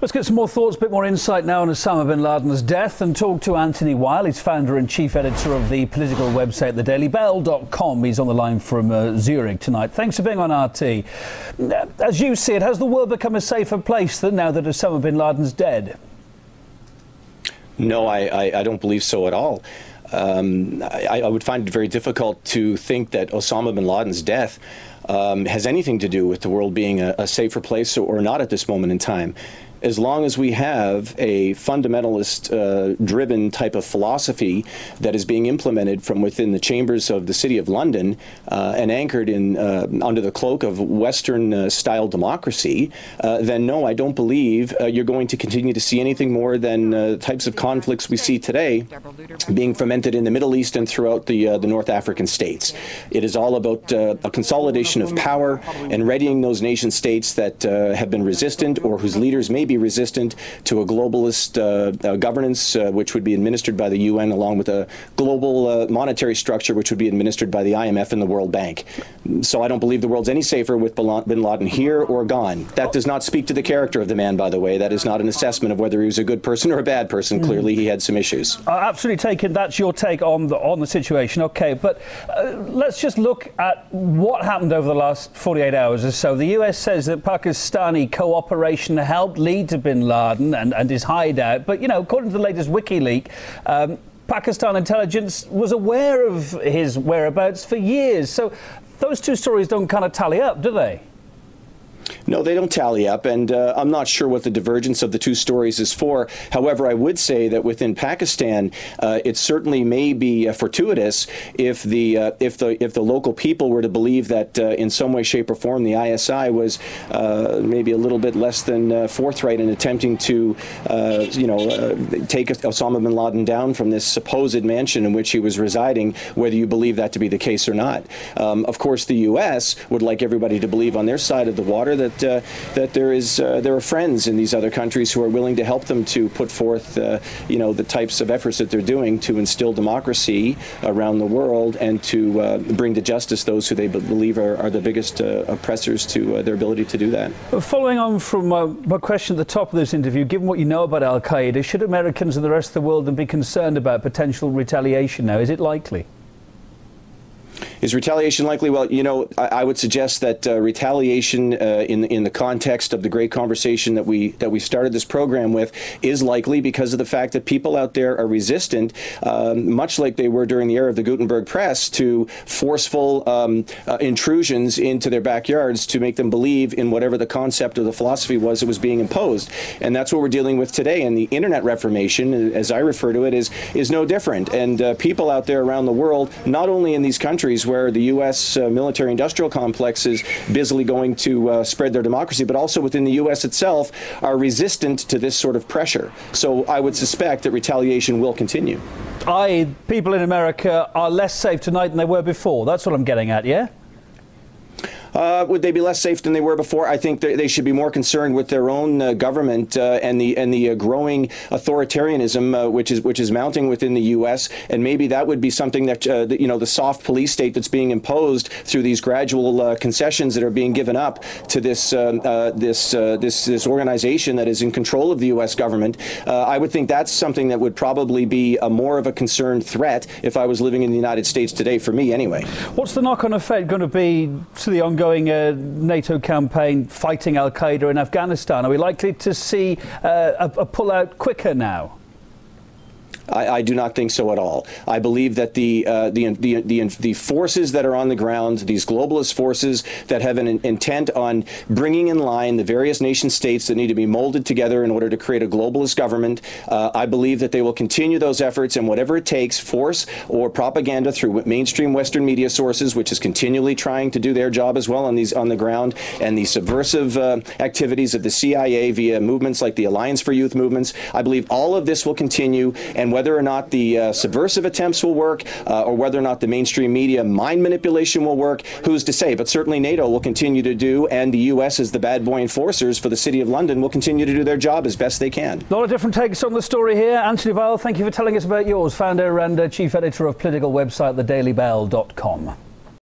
Let's get some more thoughts, a bit more insight now on Osama bin Laden's death and talk to Anthony Weil. He's founder and chief editor of the political website, thedailybell.com. He's on the line from Zurich tonight. Thanks for being on RT. As you see it, has the world become a safer place now that Osama bin Laden's dead? No, I don't believe so at all. I would find it very difficult to think that Osama bin Laden's death has anything to do with the world being a safer place or not at this moment in time. As long as we have a fundamentalist-driven type of philosophy that is being implemented from within the chambers of the City of London and anchored in under the cloak of Western-style democracy, then no, I don't believe you're going to continue to see anything more than types of conflicts we see today being fomented in the Middle East and throughout the North African states. It is all about a consolidation of power and readying those nation-states that have been resistant or whose leaders may be resistant to a globalist governance, which would be administered by the UN, along with a global monetary structure, which would be administered by the IMF and the World Bank. So I don't believe the world's any safer with bin Laden here or gone. That does not speak to the character of the man, by the way. That is not an assessment of whether he was a good person or a bad person. Clearly, he had some issues. Absolutely taken. That's your take on the situation. Okay, but let's just look at what happened over the last 48 hours or so. The US says that Pakistani cooperation helped lead to bin Laden and his hideout, but, you know, according to the latest WikiLeaks, Pakistan intelligence was aware of his whereabouts for years. So those two stories don't kind of tally up, do they? No, they don't tally up, and I'm not sure what the divergence of the two stories is for. However, I would say that within Pakistan, it certainly may be fortuitous if the local people were to believe that in some way, shape, or form the ISI was maybe a little bit less than forthright in attempting to, take Osama bin Laden down from this supposed mansion in which he was residing, whether you believe that to be the case or not. Of course, the U.S. would like everybody to believe on their side of the water that there are friends in these other countries who are willing to help them to put forth the types of efforts that they're doing to instill democracy around the world and to bring to justice those who they believe are the biggest oppressors to their ability to do that. Following on from my question at the top of this interview, given what you know about Al-Qaeda, should Americans and the rest of the world be concerned about potential retaliation now? Is it likely? Is retaliation likely? Well, you know, I would suggest that retaliation in the context of the great conversation that we started this program with is likely because of the fact that people out there are resistant, much like they were during the era of the Gutenberg press, to forceful intrusions into their backyards to make them believe in whatever the concept or the philosophy was that was being imposed. And that's what we're dealing with today. And the Internet Reformation, as I refer to it, is no different. And people out there around the world, not only in these countries where the U.S. military-industrial complex is busily going to spread their democracy, but also within the U.S. itself, are resistant to this sort of pressure. So I would suspect that retaliation will continue. People in America are less safe tonight than they were before. That's what I'm getting at, yeah? Would they be less safe than they were before? I think they should be more concerned with their own government and the growing authoritarianism which is mounting within the U.S. And maybe that would be something that the soft police state that's being imposed through these gradual concessions that are being given up to this organization that is in control of the U.S. government. I would think that's something that would probably be more of a concerned threat if I was living in the United States today, for me anyway. What's the knock-on effect going to be to the ongoing NATO campaign fighting Al-Qaeda in Afghanistan? Are we likely to see a pullout quicker now? I do not think so at all. I believe that the forces that are on the ground, these globalist forces that have an intent on bringing in line the various nation states that need to be molded together in order to create a globalist government, I believe that they will continue those efforts, and whatever it takes, force or propaganda through mainstream Western media sources, which is continually trying to do their job as well on the ground, and the subversive activities of the CIA via movements like the Alliance for Youth movements. I believe all of this will continue, and whether or not the subversive attempts will work or whether or not the mainstream media mind manipulation will work, who's to say? But certainly NATO will continue to do, and the U.S. as the bad boy enforcers for the City of London will continue to do their job as best they can. A lot of different takes on the story here. Anthony Weil, thank you for telling us about yours, founder and chief editor of political website, thedailybell.com.